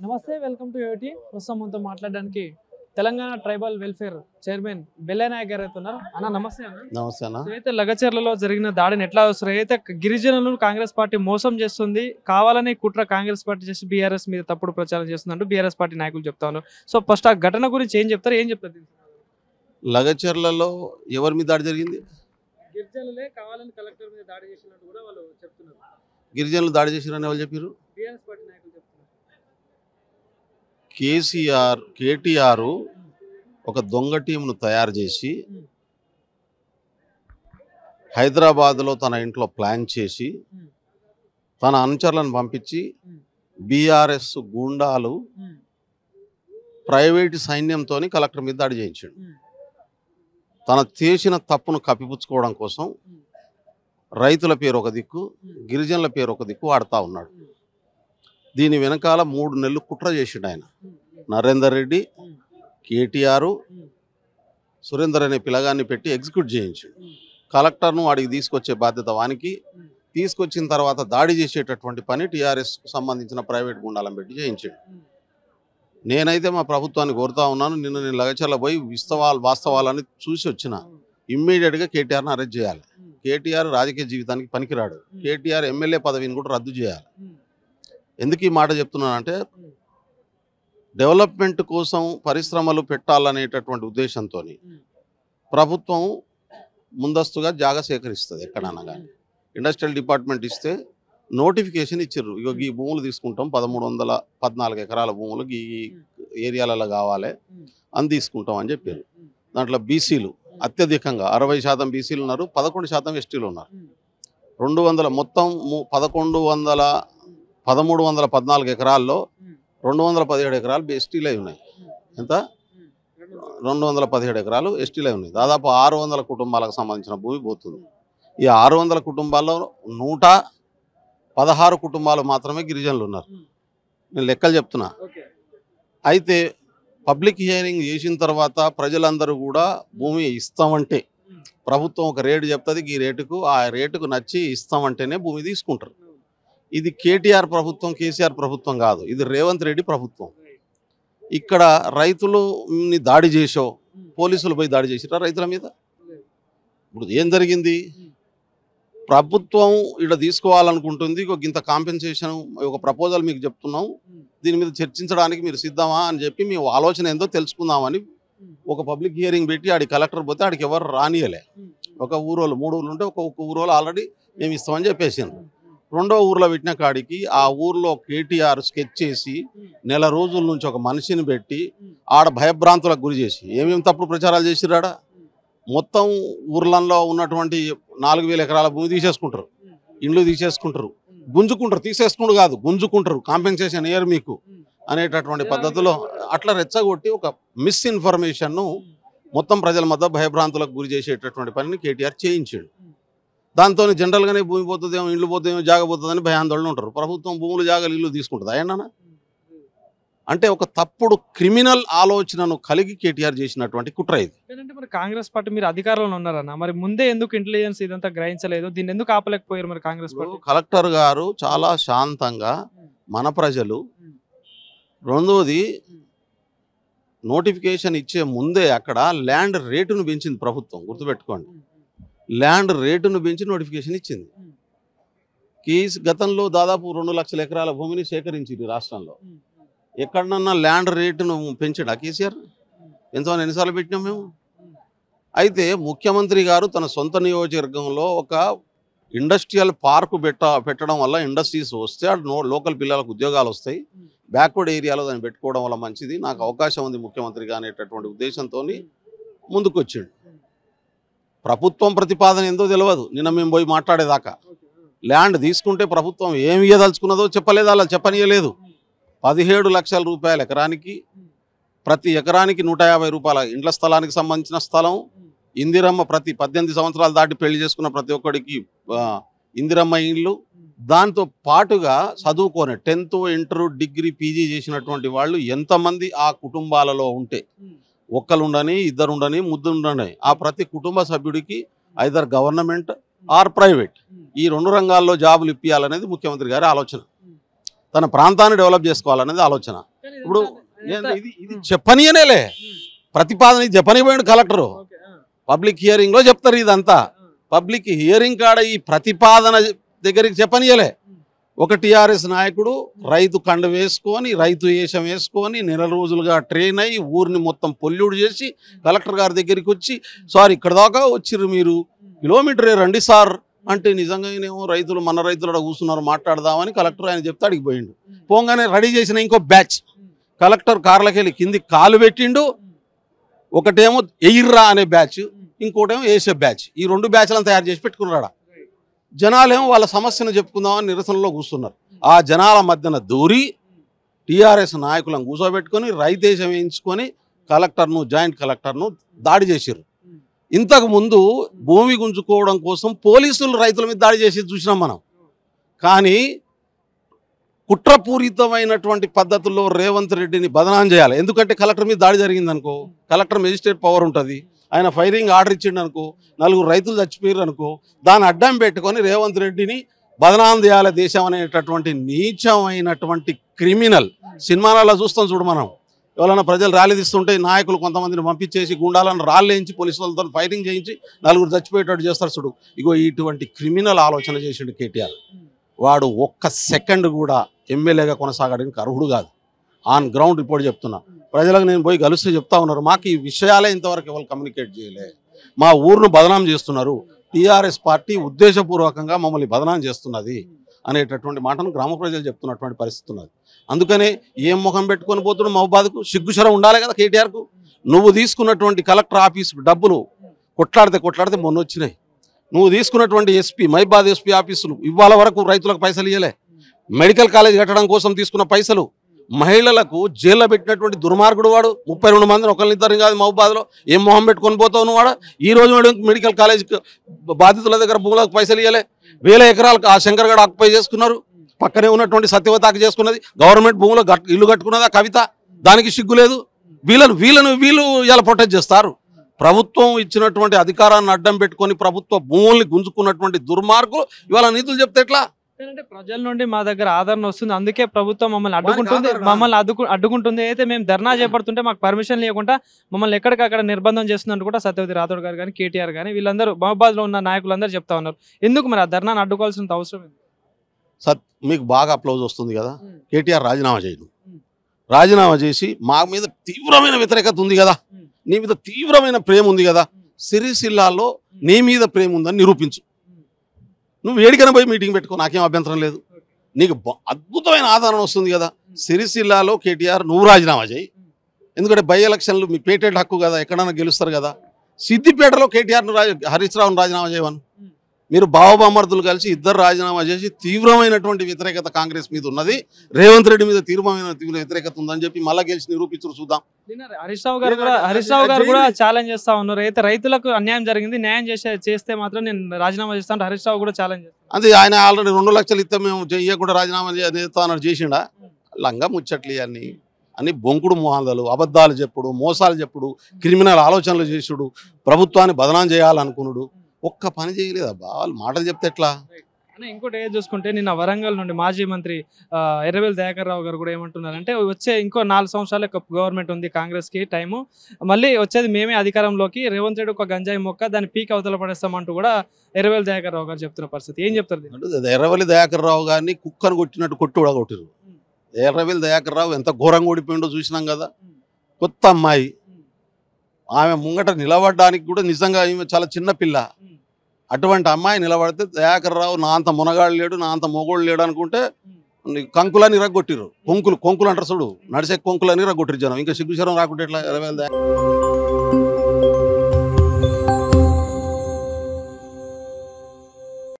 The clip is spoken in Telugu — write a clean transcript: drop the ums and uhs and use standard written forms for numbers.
నమస్తే, వెల్కమ్ టు యూటీ. ప్రస్తుతం మనతో మాట్లాడడానికి Telangana tribal welfare chairman Bella Nayak గారు ఉన్నారు. అన్న నమస్తే. అన్న నమస్తే అన్న. అయితే లగచర్లలో జరిగిన దాడిని ఎట్లా వస్తారు? అయితే గిరిజనులను కాంగ్రెస్ పార్టీ మోసం చేస్తుంది, కావాలని కుట్ర కాంగ్రెస్ పార్టీ చేసి బీఆర్ఎస్ మీద తప్పుడు ప్రచారం చేస్తుందంటూ బీఆర్ఎస్ పార్టీ నాయకులు చెప్తాను. సో ఫస్ట్ ఆ ఘటన గురించి ఏం చెప్తారు, ఏం చెప్తారు? లగచర్లలో ఎవరి మీద దాడి జరిగింది? గిరిజనులే కావాలని కలెక్టర్ మీద దాడి చేసినట్టు కూడా వాళ్ళు చెప్తున్నారు. గిరిజనులు దాడి చేసిరని వాళ్ళు చెప్పారు. బీఆర్ఎస్ పార్టీ నాయకులు చెప్తున్నారు. కేటీఆర్ ఒక దొంగ టీంను తయారు చేసి హైదరాబాద్లో తన ఇంట్లో ప్లాన్ చేసి తన అనుచరులను పంపించి బీఆర్ఎస్ గూండాలు ప్రైవేటు సైన్యంతో కలెక్టర్ మీద దాడి చేయించాడు. తన చేసిన తప్పును కప్పిపుచ్చుకోవడం కోసం రైతుల పేరు ఒక దిక్కు, గిరిజనుల పేరు ఒక దిక్కు వాడుతూ ఉన్నాడు. దీని వెనకాల 3 నెలలు కుట్ర చేసిండు ఆయన. నరేందర్ రెడ్డి, కేటీఆర్, సురేందర్ అనే పిల్లగాన్ని పెట్టి ఎగ్జిక్యూట్ చేయించాడు. కలెక్టర్ను వాడికి తీసుకొచ్చే బాధ్యత వానికి. తీసుకొచ్చిన తర్వాత దాడి చేసేటటువంటి పని టీఆర్ఎస్కు సంబంధించిన ప్రైవేట్ గుండాలను పెట్టి చేయించాడు. నేనైతే మా ప్రభుత్వాన్ని కోరుతా ఉన్నాను, నేను లగచర్ల పోయి వాస్తవాలని చూసి వచ్చిన. ఇమ్మీడియట్గా కేటీఆర్ని అరెస్ట్ చేయాలి. కేటీఆర్ రాజకీయ జీవితానికి పనికిరాడు. కేటీఆర్ ఎమ్మెల్యే పదవిని కూడా రద్దు చేయాలి. ఎందుకు ఈ మాట చెప్తున్నానంటే, డెవలప్మెంట్ కోసం పరిశ్రమలు పెట్టాలనేటటువంటి ఉద్దేశంతో ప్రభుత్వం ముందస్తుగా జాగా సేకరిస్తుంది. ఎక్కడన్నా కానీ ఇండస్ట్రియల్ డిపార్ట్మెంట్ ఇస్తే నోటిఫికేషన్ ఇచ్చారు. ఇక ఈ భూములు తీసుకుంటాం, 1314 ఎకరాల భూములు ఈ ఏరియాలలో కావాలి అని తీసుకుంటాం అని చెప్పారు. దాంట్లో బీసీలు అత్యధికంగా 60% బీసీలు ఉన్నారు, 11% ఎస్టీలు ఉన్నారు. 200 మొత్తం 1314 ఎకరాల్లో 217 ఎకరాలు ఎస్టీలే ఉన్నాయి. ఎంత? 217 ఎకరాలు ఎస్టీలే ఉన్నాయి. దాదాపు 600 కుటుంబాలకు సంబంధించిన భూమి పోతుంది. ఈ 600 కుటుంబాల్లో 116 కుటుంబాలు మాత్రమే గిరిజనులు ఉన్నారు. నేను లెక్కలు చెప్తున్నా. అయితే పబ్లిక్ హియరింగ్ చేసిన తర్వాత ప్రజలందరూ కూడా భూమి ఇస్తామంటే, ప్రభుత్వం ఒక రేటు చెప్తుంది, ఈ రేటుకు ఆ రేటుకు నచ్చి ఇస్తామంటేనే భూమి తీసుకుంటారు. ఇది కేటీఆర్ ప్రభుత్వం, కేసీఆర్ ప్రభుత్వం కాదు, ఇది రేవంత్ రెడ్డి ప్రభుత్వం. ఇక్కడ రైతులని దాడి చేసో, పోలీసులు పోయి దాడి చేసిరా రైతుల మీద? ఇప్పుడు ఏం జరిగింది? ప్రభుత్వం ఇక్కడ తీసుకోవాలనుకుంటుంది, ఇంత కాంపెన్సేషన్ ఒక ప్రపోజల్ మీకు చెప్తున్నాం, దీని మీద చర్చించడానికి మీరు సిద్ధమా అని చెప్పి మీ ఆలోచన ఏందో తెలుసుకుందామని ఒక పబ్లిక్ హియరింగ్ పెట్టి ఆడికి కలెక్టర్ పోతే ఆడికి ఎవరు రానియలే. ఒక ఊరోళ్ళు 3 ఊర్లు ఉంటే ఒక ఊరోళ్ళు ఆల్రెడీ మేము ఇస్తామని చెప్పేసారు. 2వ ఊర్లో పెట్టిన కాడికి ఆ ఊర్లో కేటీఆర్ స్కెచ్ చేసి నెల రోజుల నుంచి ఒక మనిషిని పెట్టి ఆడ భయభ్రాంతులకు గురి చేసి ఏమేమి తప్పుడు ప్రచారాలు చేసిరాడా. మొత్తం ఊర్లలో ఉన్నటువంటి 4000 ఎకరాల భూమి తీసేసుకుంటారు, ఇండ్లు తీసేసుకుంటారు, గుంజుకుంటారు. తీసేసుకుంటూ కాదు, గుంజుకుంటారు. కాంపెన్సేషన్ ఇయర్ మీకు అనేటటువంటి పద్ధతిలో అట్లా రెచ్చగొట్టి ఒక మిస్ఇన్ఫర్మేషన్ను మొత్తం ప్రజల మధ్య భయభ్రాంతులకు గురి చేసేటటువంటి పనిని కేటీఆర్ చేయించాడు. దాంతో జనరల్గానే భూమి పోతుందేమో, ఇండ్లు పోతుందేమో, జాగ పోతుందని భయాందోళన ఉంటారు. ప్రభుత్వం భూములు, జాగలు, ఇల్లు తీసుకుంటుంది. అయ్యన్నా అంటే ఒక తప్పుడు క్రిమినల్ ఆలోచనను కలిగి కేటీఆర్ చేసినటువంటి కుట్ర ఇది. ఏంటంటే మరి కాంగ్రెస్ పార్టీ మీరు అధికారంలో ఉన్నారన్న, మరి ముందే ఎందుకు ఇంటెలిజెన్స్ ఇదంతా గ్రహించలేదు? దీన్ని ఎందుకు ఆపలేకపోయారు మరి కాంగ్రెస్ పార్టీ? కలెక్టర్ గారు చాలా శాంతంగా, మన ప్రజలు, రెండోది నోటిఫికేషన్ ఇచ్చే ముందే అక్కడ ల్యాండ్ రేటును పెంచింది ప్రభుత్వం. గుర్తుపెట్టుకోండి, ల్యాండ్ రేటును పెంచి నోటిఫికేషన్ ఇచ్చింది. గతంలో దాదాపు 2 లక్షల ఎకరాల భూమిని సేకరించింది రాష్ట్రంలో. ఎక్కడన్నా ల్యాండ్ రేటును పెంచాడా కేసీఆర్? ఎంతమంది ఎన్నిసార్లు పెట్టినాం మేము? అయితే ముఖ్యమంత్రి గారు తన సొంత నియోజకవర్గంలో ఒక ఇండస్ట్రియల్ పార్కు పెట్టడం వల్ల ఇండస్ట్రీస్ వస్తే లోకల్ పిల్లలకు ఉద్యోగాలు వస్తాయి, బ్యాక్వర్డ్ ఏరియాలో దాన్ని పెట్టుకోవడం వల్ల మంచిది, నాకు అవకాశం ఉంది ముఖ్యమంత్రిగా అనేటటువంటి ఉద్దేశంతో ముందుకు వచ్చాడు. ప్రభుత్వం ప్రతిపాదన ఏందో తెలియదు. నిన్న మేము పోయి మాట్లాడేదాకా ల్యాండ్ తీసుకుంటే ప్రభుత్వం ఏమి ఇయ్యదలుచుకున్నదో చెప్పలేదు, అలా చెప్పనీయలేదు. 17 లక్షల రూపాయల ఎకరానికి, ప్రతి ఎకరానికి 150 రూపాయల ఇండ్ల స్థలానికి సంబంధించిన స్థలం. ఇందిరమ్మ ప్రతి 18 సంవత్సరాలు దాటి పెళ్లి చేసుకున్న ప్రతి ఒక్కడికి ఇందిరమ్మ ఇండ్లు. దాంతో పాటుగా చదువుకొని 10th, ఇంటర్, డిగ్రీ, పీజీ చేసినటువంటి వాళ్ళు ఎంతమంది ఆ కుటుంబాలలో ఉంటే, ఒక్కలుండని, ఇద్దరుండని, ముద్దుండని, ఆ ప్రతి కుటుంబ సభ్యుడికి ఐదర్ గవర్నమెంట్ ఆర్ ప్రైవేట్ ఈ 2 రంగాల్లో జాబులు ఇప్పియాలనేది ముఖ్యమంత్రి గారి ఆలోచన. తన ప్రాంతాన్ని డెవలప్ చేసుకోవాలనేది ఆలోచన. ఇప్పుడు ఇది చెప్పనియనేలే, ప్రతిపాదన చెప్పనిపోయాడు కలెక్టరు. పబ్లిక్ హియరింగ్ లో చెప్తారు ఇదంతా. పబ్లిక్ హియరింగ్ కాడ ఈ ప్రతిపాదన దగ్గరికి చెప్పనియలే. ఒక టీఆర్ఎస్ నాయకుడు రైతు కండ వేసుకొని, రైతు వేషం వేసుకొని, నెల రోజులుగా ట్రైన్ అయ్యి ఊరిని మొత్తం పొల్యూట్ చేసి కలెక్టర్ గారి దగ్గరికి వచ్చి, సార్ ఇక్కడ దాకా వచ్చిర్రు మీరు, కిలోమీటరే రండి సార్ అంటే, నిజంగానేమో రైతులు మన రైతులు కూర్చున్నారు మాట్లాడదామని కలెక్టర్ ఆయన చెప్తే అడిగి పోయిండు. పోగానే రెడీ చేసిన ఇంకో బ్యాచ్ కలెక్టర్ కార్లకి వెళ్ళి కింది కాలు పెట్టిండు. ఒకటేమో ఎయిర్రా అనే బ్యాచ్, ఇంకోటేమో ఏసే బ్యాచ్. ఈ 2 బ్యాచ్లను తయారు చేసి పెట్టుకున్నాడా. జనాలేమో వాళ్ళ సమస్యను చెప్పుకుందామని నిరసనలో కూర్చున్నారు. ఆ జనాల మధ్యన దూరి టీఆర్ఎస్ నాయకులను కూర్చోబెట్టుకొని రైతేశం వేయించుకొని కలెక్టర్ను, జాయింట్ కలెక్టర్ను దాడి చేశారు. ఇంతకు ముందు భూమి గుంజుకోవడం కోసం పోలీసులు రైతుల మీద దాడి చేసి చూసినాం మనం. కానీ కుట్రపూరితమైనటువంటి పద్ధతుల్లో రేవంత్ రెడ్డిని బదనాం చేయాలి. ఎందుకంటే కలెక్టర్ మీద దాడి జరిగింది అనుకో, కలెక్టర్ మెజిస్ట్రేట్ పవర్ ఉంటుంది, ఆయన ఫైరింగ్ ఆర్డర్ ఇచ్చిండు అనుకో, 4 రైతులు చచ్చిపోయారు అనుకో, దాన్ని అడ్డం పెట్టుకొని రేవంత్ రెడ్డిని బదనాం చేయాలి దేశం అనేటటువంటి నీచమైనటువంటి క్రిమినల్. సినిమాలలో చూస్తాం చూడు మనం, ఎవరైనా ప్రజలు ర్యాలీ తీస్తుంటే నాయకులు కొంతమందిని పంపించేసి గుండాలను రాళ్ళేయించి పోలీసులతో ఫైరింగ్ చేయించి 4 చచ్చిపోయేటట్టు చేస్తారు చూడు. ఇగో ఇటువంటి క్రిమినల్ ఆలోచన చేసిండు కేటీఆర్. వాడు ఒక్క సెకండ్ కూడా ఎమ్మెల్యేగా కొనసాగడానికి అర్హుడు కాదు. ఆన్ గ్రౌండ్ రిపోర్ట్ చెప్తున్నా. ప్రజలకు నేను పోయి కలిస్తే చెప్తా ఉన్నారు, మాకు ఈ విషయాలే ఇంతవరకు ఎవరు కమ్యూనికేట్ చేయలే, మా ఊరును బదనాం చేస్తున్నారు, టీఆర్ఎస్ పార్టీ ఉద్దేశపూర్వకంగా మమ్మల్ని బదనాం చేస్తున్నది అనేటటువంటి మాటను గ్రామ ప్రజలు చెప్తున్నటువంటి పరిస్థితి ఉన్నది. అందుకనే ఏం ముఖం పెట్టుకొని పోతుడు మహబాద్కు, సిగ్గుశరం ఉండాలి కదా కేటీఆర్కు. నువ్వు తీసుకున్నటువంటి కలెక్టర్ ఆఫీసు డబ్బులు కొట్లాడితే మొన్న వచ్చినాయి. నువ్వు తీసుకున్నటువంటి ఎస్పీ మహబాద్ ఎస్పీ ఆఫీసులు ఇవాళ వరకు రైతులకు పైసలు ఇవ్వలే. మెడికల్ కాలేజ్ కట్టడం కోసం తీసుకున్న పైసలు, మహిళలకు జైల్లో పెట్టినటువంటి దుర్మార్గుడు వాడు. 32 మందిని ఒకరిద్దరు కాదు మహబాద్లో, ఏం మొహం పెట్టుకొని పోతావు నువ్వు వాడు. ఈ రోజు మెడికల్ కాలేజ్ బాధితుల దగ్గర భూములకు పైసలు ఇవ్వలే. 1000 ఎకరాలకు ఆ శంకర్గఢ్ ఆక్యుపై చేసుకున్నారు. పక్కనే ఉన్నటువంటి సత్యవతాకి చేసుకున్నది, గవర్నమెంట్ భూములో ఇల్లు కట్టుకున్నది ఆ కవిత. దానికి సిగ్గు లేదు. వీళ్ళు ఇలా ప్రొటెక్ట్ చేస్తారు. ప్రభుత్వం ఇచ్చినటువంటి అధికారాన్ని అడ్డం పెట్టుకొని ప్రభుత్వ భూముల్ని గుంజుకున్నటువంటి దుర్మార్గులు ఇవాళ నీతులు చెప్తే ఎట్లా? అంటే ప్రజల నుండి మా దగ్గర ఆదరణ వస్తుంది, అందుకే ప్రభుత్వం మమ్మల్ని అడ్డుకుంటుంది. అయితే మేము ధర్నా చేపడుతుంటే మాకు పర్మిషన్ లేకుండా మమ్మల్ని ఎక్కడికక్కడ నిర్బంధం చేస్తున్నట్టు కూడా సత్యవతి రాథోడ్ గారు కానీ కేటీఆర్ కానీ వీళ్ళందరూ మహబాద్లో ఉన్న నాయకులందరూ చెప్తా ఉన్నారు. ఎందుకు మరి ఆ ధర్నాను అడ్డుకోవాల్సిన అవసరం ఏంటి? మీకు బాగా అప్లౌజ్ వస్తుంది కదా, కేటీఆర్ రాజీనామా చేయను. రాజీనామా చేసి మా మీద తీవ్రమైన వ్యతిరేకత ఉంది కదా, నీ మీద తీవ్రమైన ప్రేమ ఉంది కదా, సిరిసిల్లాలో నీ మీద ప్రేమ ఉందని నిరూపించు. నువ్వు ఏడికైనా పోయి మీటింగ్ పెట్టుకో, నాకేం అభ్యంతరం లేదు. నీకు అద్భుతమైన ఆదరణ వస్తుంది కదా. సిరిసిల్లాలో కేటీఆర్ నువ్వు రాజీనామా చేయి, ఎందుకంటే బై ఎలక్షన్లు మీ పేటెంట్ హక్కు కదా, ఎక్కడైనా గెలుస్తారు కదా. సిద్దిపేటలో కేటీఆర్ను హరీష్ రావును రాజీనామా చేయమను. మీరు బావబామర్దులు కలిసి ఇద్దరు రాజీనామా చేసి తీవ్రమైనటువంటి వ్యతిరేకత కాంగ్రెస్ మీద ఉన్నది, రేవంత్ రెడ్డి మీద తీవ్రమైన వ్యతిరేకత ఉందని చెప్పి మళ్ళా గెలిచి నిరూపించు చూద్దాం. హరీష్ రావు గారు కూడా ఛాలెంజ్ చేస్తా ఉన్నారు. అయితే రైతులకు అన్యాయం జరిగింది, న్యాయం చేస్తే మాత్రం నేను రాజీనామా చేస్తాను. హరీష్ రావు కూడా ఛాలెంజ్ చేస్తాను. అది ఆయన ఆల్రెడీ 2 లక్షలు ఇస్తే మేము చేయకుండా రాజీనామా చేస్తానని చేసిండా. లంగా ముచ్చట్లు అన్ని బొంకుడు మొహాలు, అబద్ధాలు చెప్పుడు, మోసాలు చెప్పుడు, క్రిమినల్ ఆలోచనలు చేసుడు, ప్రభుత్వాన్ని బదనాం చేయాలనుకున్నాడు. ఒక్క పని చేయలేదబ్బా, వాళ్ళు మాటలు చెప్తే ఎట్లా? ఇంకోటి ఏది చూసుకుంటే నిన్న వరంగల్ నుండి మాజీ మంత్రి ఎర్రబెల్లి దయాకర్ రావు గారు కూడా ఏమంటున్నారంటే, వచ్చే ఇంకో 4 సంవత్సరాల గవర్నమెంట్ ఉంది కాంగ్రెస్కి టైము, మళ్ళీ వచ్చేది మేమే అధికారంలోకి, రేవంత్ రెడ్డి ఒక గంజాయి మొక్క దాన్ని పీక్ అవతల పడేస్తామంటూ కూడా ఎర్రబెల్లి దయాకర్ రావు గారు చెప్తున్న పరిస్థితి. ఏం చెప్తారు? ఎర్రబెల్లి దయాకర్ రావు గారిని కుక్కను కొట్టినట్టు కొట్టిరు. ఎర్రబెల్లి దయాకర్ రావు ఎంత ఘోరంగా ఓడిపోయిండో చూసినాం కదా. కొత్త అమ్మాయి, ఆమె ముంగట నిలబడడానికి కూడా నిజంగా ఈమె చాలా చిన్న పిల్ల. అటువంటి అమ్మాయి నిలబడితే దయాకర్ రావు నా అంత మునగాడు లేడు, నా అంత మొగోడు లేడు అనుకుంటే కంకులని ఇరగొట్టిరు. కొంకులు అంటారు చూడు, నడిసే కొంకులని ఇరగొట్టిరు జనం. ఇంకా సిగ్గుశరం రాకుంటే ఎట్లా?